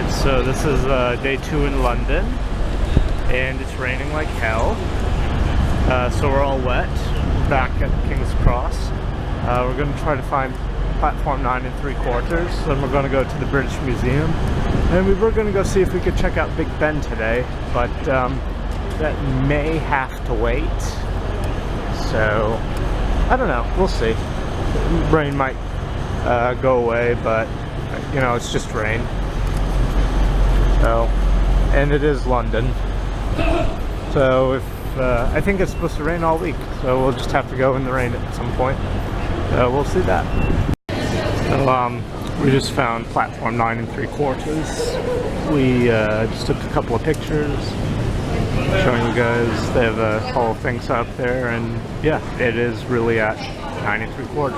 Alright, so this is day 2 in London, and it's raining like hell. So we're all wet, back at King's Cross. We're going to try to find platform 9 3/4, then we're going to go to the British Museum. And we were going to go see if we could check out Big Ben today, but that may have to wait. So, I don't know, we'll see. Rain might go away, but you know, it's just rain. So, and it is London. So if I think it's supposed to rain all week, so we'll just have to go in the rain at some point. We'll see that. So we just found platform 9 3/4. We just took a couple of pictures, showing you guys. They have a whole thing set up there, and yeah, it is really at 9 3/4.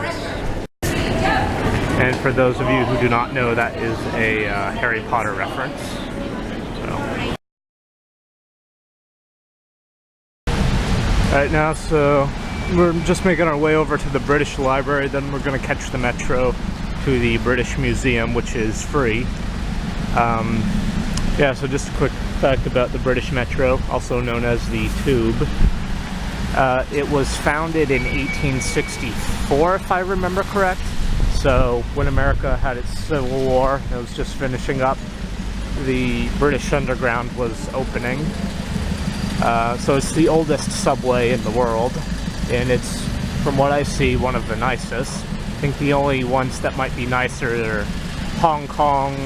And for those of you who do not know, that is a Harry Potter reference. Right now, so we're just making our way over to the British Library, then we're going to catch the metro to the British Museum, which is free. Yeah, so just a quick fact about the British Metro, also known as the Tube. It was founded in 1864, if I remember correct. So when America had its Civil War, it was just finishing up, the British Underground was opening. So it's the oldest subway in the world, and it's, from what I see, one of the nicest. I think the only ones that might be nicer are Hong Kong,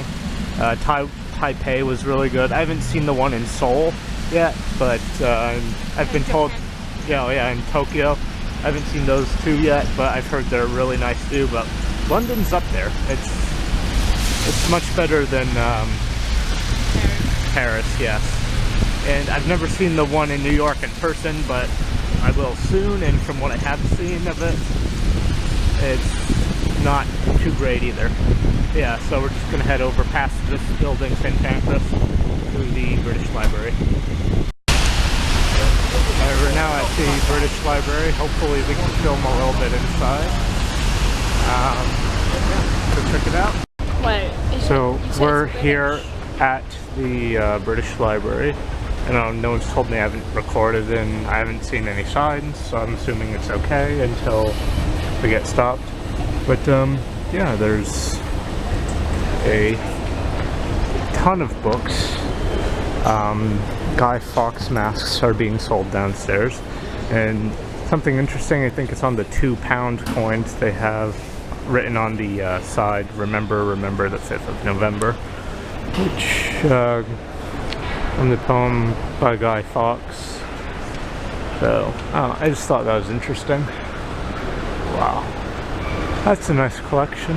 Taipei was really good. I haven't seen the one in Seoul yet, but I've been told, yeah, in Tokyo. I haven't seen those two yet, but I've heard they're really nice too. But London's up there. It's much better than Paris, yes. And I've never seen the one in New York in person, but I will soon, and from what I have seen of it, it's not too great either. Yeah, so we're just going to head over past this building, St. Pancras, to the British Library. We're now at the British Library. Hopefully we can film a little bit inside. So check it out. Wait, so we're here at the British Library. And no one's told me I haven't recorded, and I haven't seen any signs, so I'm assuming it's okay until we get stopped. But yeah, there's a ton of books. Guy Fawkes masks are being sold downstairs, and something interesting, I think it's on the £2 coins they have written on the side, remember the 5th of November, which from the poem by Guy Fawkes. So, I just thought that was interesting. Wow. That's a nice collection.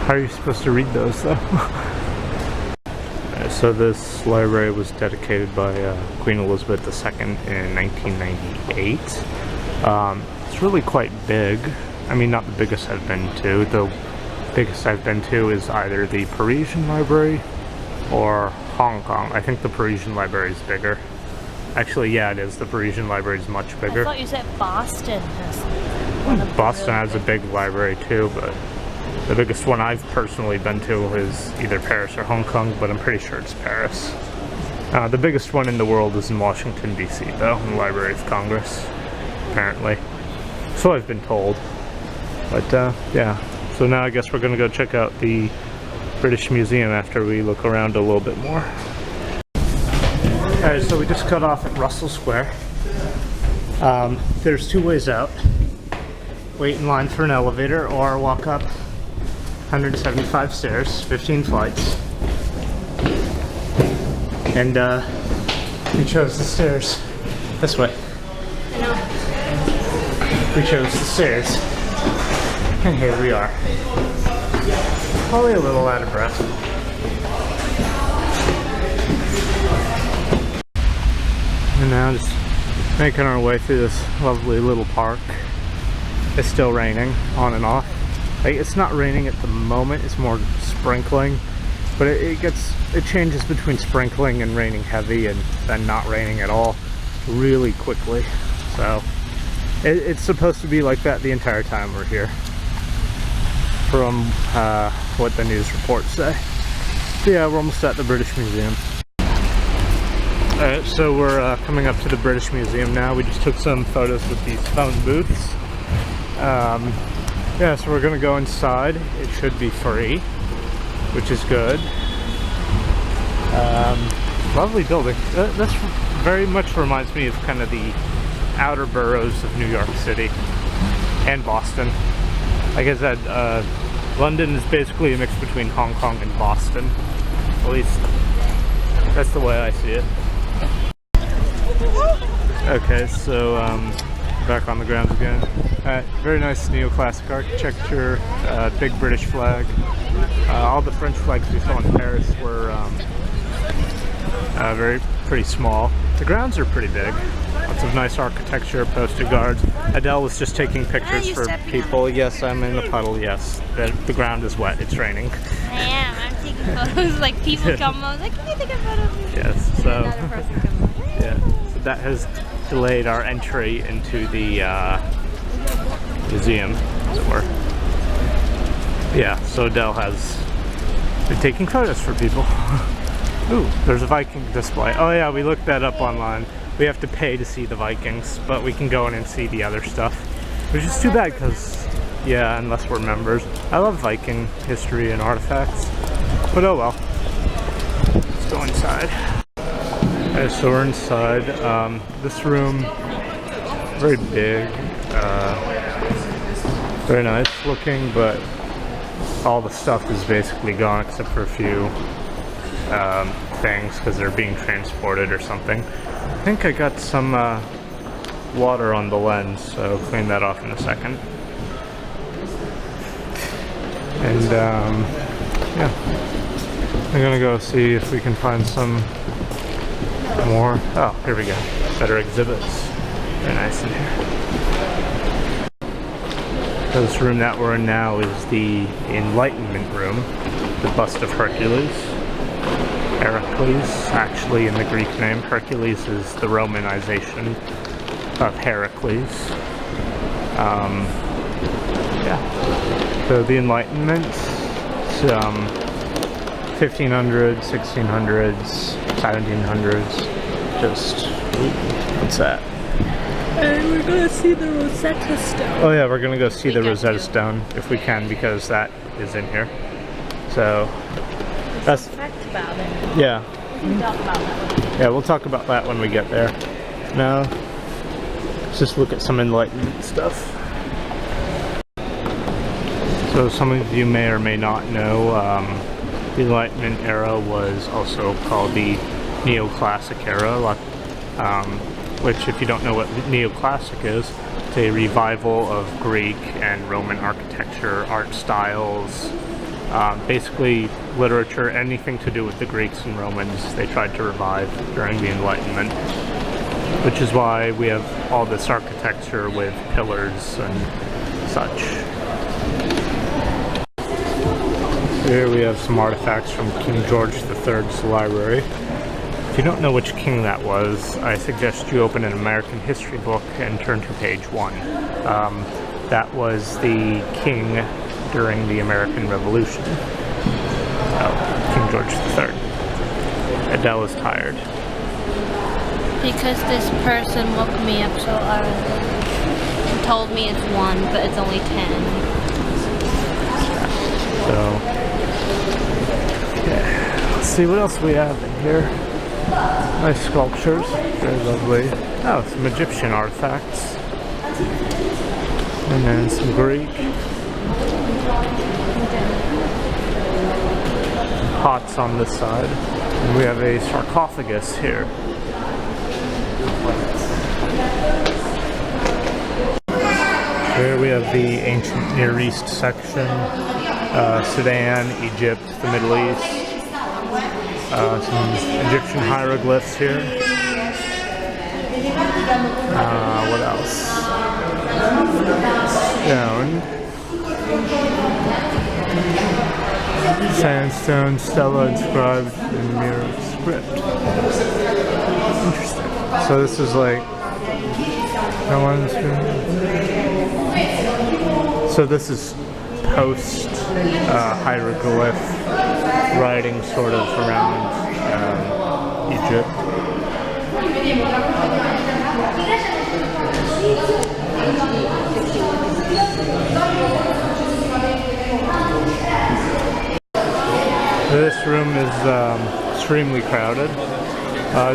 How are you supposed to read those, though? So this library was dedicated by Queen Elizabeth II in 1998. It's really quite big. I mean, not the biggest I've been to. The biggest I've been to is either the Parisian Library or Hong Kong. I think the Parisian Library is bigger. Actually, yeah, it is. The Parisian Library is much bigger. I thought you said Boston has one of Boston really has a big library too, but the biggest one I've personally been to is either Paris or Hong Kong, but I'm pretty sure it's Paris. The biggest one in the world is in Washington, D.C., though, in the Library of Congress, apparently. So I've been told. But, yeah. So now I guess we're going to go check out the British Museum after we look around a little bit more. Alright, so we just cut off at Russell Square. There's two ways out. Wait in line for an elevator or walk up 175 stairs, 15 flights. And we chose the stairs this way. I know. We chose the stairs. And here we are. Probably a little out of breath. And now just making our way through this lovely little park. It's still raining on and off. Like, it's not raining at the moment, it's more sprinkling. But it changes between sprinkling and raining heavy and then not raining at all really quickly. So it's supposed to be like that the entire time we're here, from what the news reports say. Yeah, we're almost at the British Museum. Alright, so we're coming up to the British Museum now. We just took some photos with these phone booths. Yeah, so we're gonna go inside. It should be free, which is good. Lovely building. This very much reminds me of kind of the outer boroughs of New York City and Boston. Like I said, London is basically a mix between Hong Kong and Boston. At least that's the way I see it. Okay, so back on the ground again. Very nice neoclassic architecture, big British flag. All the French flags we saw in Paris were pretty small. The grounds are pretty big. Lots of nice architecture, posted guards. Adele was just taking pictures for people. Yes, I'm in the puddle, yes. The ground is wet, it's raining. I am, I'm taking photos. Like people come, I was like, can you take a photo of me? Yes, And so, another person comes over. yeah, so that has delayed our entry into the museum, as it were. Yeah, so Adele has been taking photos for people. Ooh, there's a Viking display. Oh yeah, we looked that up online. We have to pay to see the Vikings, but we can go in and see the other stuff. Which is too bad because, yeah, unless we're members. I love Viking history and artifacts, but oh well. Let's go inside. Okay, so we're inside. This room, very big, very nice looking, but all the stuff is basically gone except for a few things because they're being transported or something. I think I got some water on the lens, so I'll clean that off in a second. And yeah, I'm gonna go see if we can find some more. Oh, here we go. Better exhibits. Very nice in here. So this room that we're in now is the Enlightenment room, the bust of Hercules. Heracles, actually in the Greek name. Hercules is the Romanization of Heracles. Yeah. So the Enlightenment, 1500s, 1600s, 1700s. Just, what's that? And we're gonna see the Rosetta Stone. Oh yeah, we're gonna go see the Rosetta Stone if we can, because that is in here. So that's fact about it. Yeah. We can talk about that. Yeah, we'll talk about that when we get there. Now, let's just look at some Enlightenment stuff. So some of you may or may not know, the Enlightenment era was also called the Neoclassic era, which, if you don't know what neoclassic is, it's a revival of Greek and Roman architecture, art styles, basically literature, anything to do with the Greeks and Romans, they tried to revive during the Enlightenment, which is why we have all this architecture with pillars and such. Here we have some artifacts from King George III's library. If you don't know which king that was, I suggest you open an American history book and turn to page 1. That was the king during the American Revolution. Oh, King George III. Adele is tired. Because this person woke me up so early and told me it's 1, but it's only 10. So, yeah. Let's see what else we have in here. Nice sculptures, very lovely. Oh, some Egyptian artifacts. And then some Greek. Pots on this side. And we have a sarcophagus here. Here we have the ancient Near East section. Sudan, Egypt, the Middle East. Some Egyptian hieroglyphs here. What else? Stone. Sandstone stela inscribed in mirror script. Interesting. So this is like no one's so this is post hieroglyph riding sort of around Egypt. This room is extremely crowded.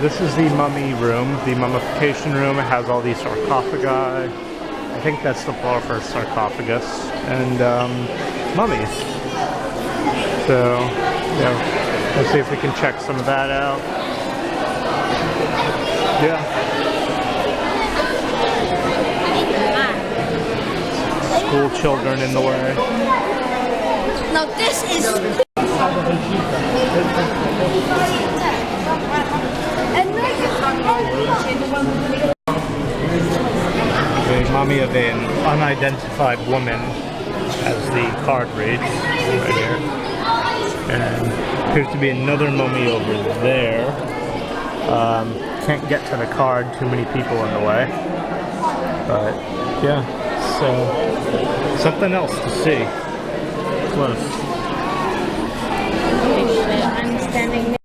This is the mummy room, the mummification room. It has all these sarcophagi. I think that's the floor for a sarcophagus, and mummies. So, yeah, let's see if we can check some of that out. Yeah. School children in the way. Now this is... The mummy of an unidentified woman, as the card reads right here. And appears to be another mummy over there. Can't get to the card, too many people in the way. But yeah, so something else to see. Close. I'm standing there.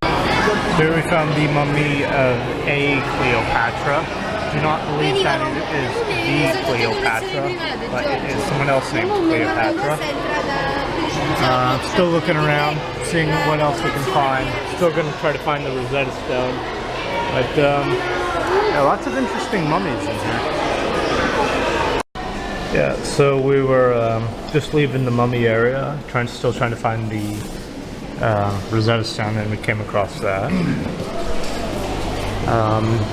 Here we found the mummy of a Cleopatra. Do not believe that it is the Cleopatra, but it is someone else named Cleopatra. Still looking around, seeing what else we can find. Still going to try to find the Rosetta Stone. But yeah, lots of interesting mummies in here. Yeah, so we were just leaving the mummy area, still trying to find the Rosetta Stone, and we came across that.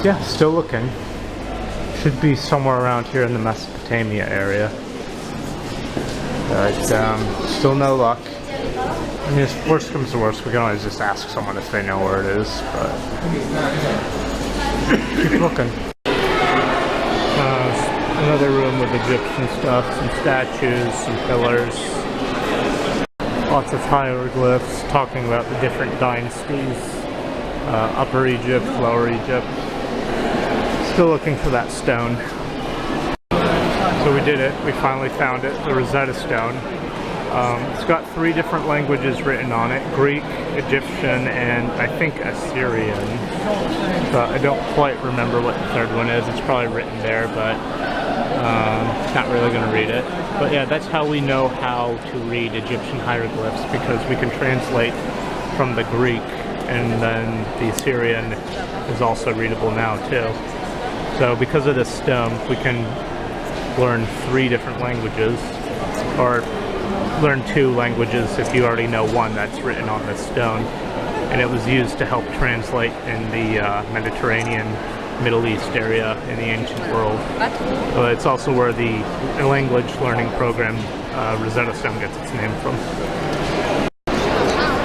Yeah, still looking. Should be somewhere around here in the Mesopotamia area. But still no luck. I mean, if worst comes to worst, we can always just ask someone if they know where it is, but keep looking. Another room with Egyptian stuff, some statues, some pillars. Lots of hieroglyphs talking about the different dynasties. Upper Egypt, Lower Egypt. Still looking for that stone. So we did it. We finally found it, the Rosetta Stone. It's got 3 different languages written on it. Greek, Egyptian, and I think Assyrian. But I don't quite remember what the third one is. It's probably written there, but not really going to read it. But yeah, that's how we know how to read Egyptian hieroglyphs, because we can translate from the Greek, and then the Assyrian is also readable now too. So because of this stone, we can learn 3 different languages, or learn 2 languages if you already know one that's written on this stone. And it was used to help translate in the Mediterranean, Middle East area in the ancient world. But it's also where the language learning program Rosetta Stone gets its name from.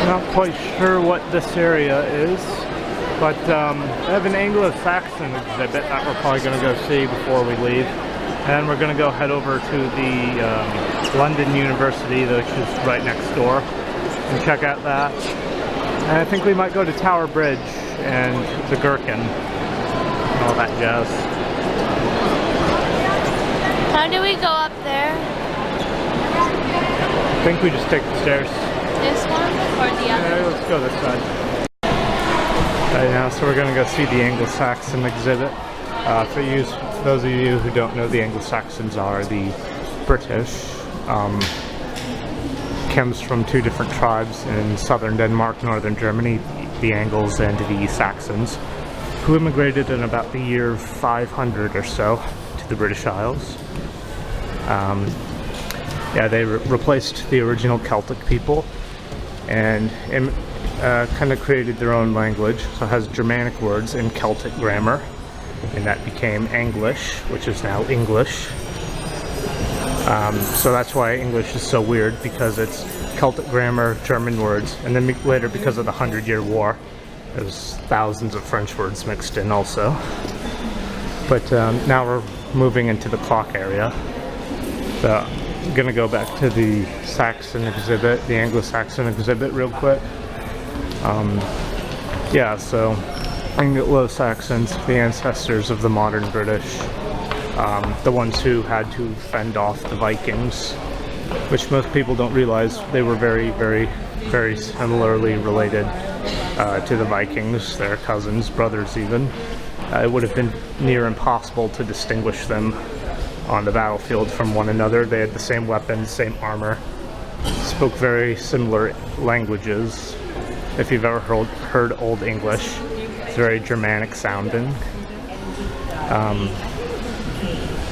Not quite sure what this area is, but I have an Anglo-Saxon exhibit that we're probably going to go see before we leave. And we're going to go head over to the London University, which is right next door, and check out that. And I think we might go to Tower Bridge and the Gherkin and all that jazz. How do we go up there? I think we just take the stairs. This one or the other? Yeah, let's go this side. Right now, so we're going to go see the Anglo-Saxon exhibit. For those of you who don't know, the Anglo-Saxons are the British. Comes from 2 different tribes in southern Denmark, northern Germany, the Angles and the Saxons, who immigrated in about the year 500 or so to the British Isles. Yeah, they replaced the original Celtic people and kind of created their own language. So it has Germanic words and Celtic grammar, and that became English, which is now English. So that's why English is so weird, because it's Celtic grammar, German words, and then later, because of the 100-Year War, there's thousands of French words mixed in also. But now we're moving into the clock area. So I'm gonna go back to the Saxon exhibit, the Anglo-Saxon exhibit real quick. Yeah, so Anglo-Saxons, the ancestors of the modern British, the ones who had to fend off the Vikings, which most people don't realize they were very, very very similarly related to the Vikings. They're cousins, brothers even. It would have been near impossible to distinguish them on the battlefield from one another. They had the same weapons, same armor, spoke very similar languages. If you've ever heard Old English, it's very Germanic sounding.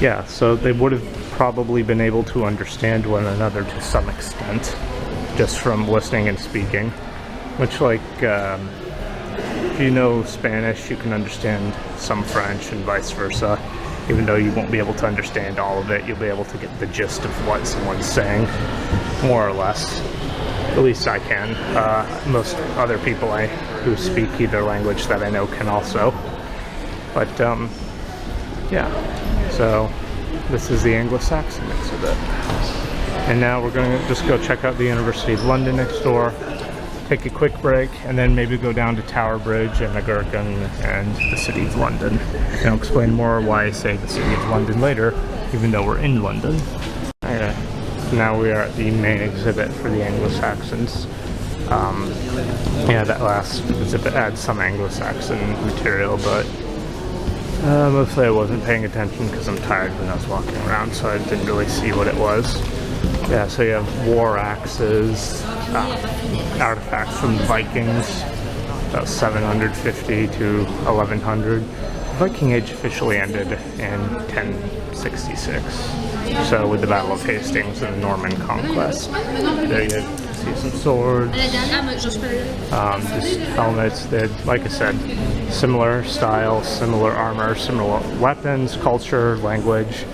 Yeah, so they would have probably been able to understand one another to some extent, just from listening and speaking. Which, like, if you know Spanish, you can understand some French and vice versa. Even though you won't be able to understand all of it, you'll be able to get the gist of what someone's saying, more or less. At least I can. Most other people who speak either language that I know can also. But, yeah. So, this is the Anglo-Saxon exhibit. And now we're going to just go check out the University of London next door, take a quick break, and then maybe go down to Tower Bridge and the Gherkin and the City of London. And I'll explain more why I say the City of London later, even though we're in London. Okay, now we are at the main exhibit for the Anglo-Saxons. Yeah, that last exhibit had some Anglo-Saxon material, but mostly I wasn't paying attention because I'm tired when I was walking around, so I didn't really see what it was. Yeah, so you have war axes, artifacts from the Vikings, about 750 to 1100. The Viking Age officially ended in 1066, so with the Battle of Hastings and the Norman Conquest. There you see some swords, just helmets. They're, like I said, similar style, similar armor, similar weapons, culture, language.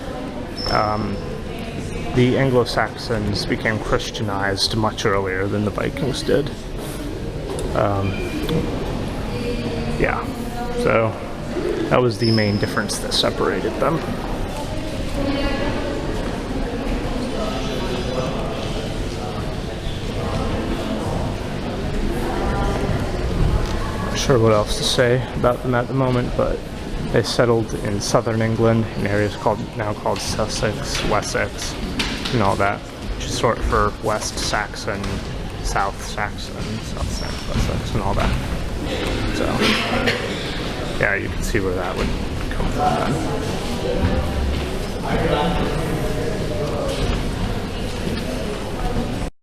The Anglo-Saxons became Christianized much earlier than the Vikings did. Yeah, so that was the main difference that separated them. Not sure what else to say about them at the moment, but they settled in southern England in areas now called Sussex, Wessex, and all that, which is short for West Saxon, South Saxon, Wessex, and all that. So, yeah, you can see where that would come from then.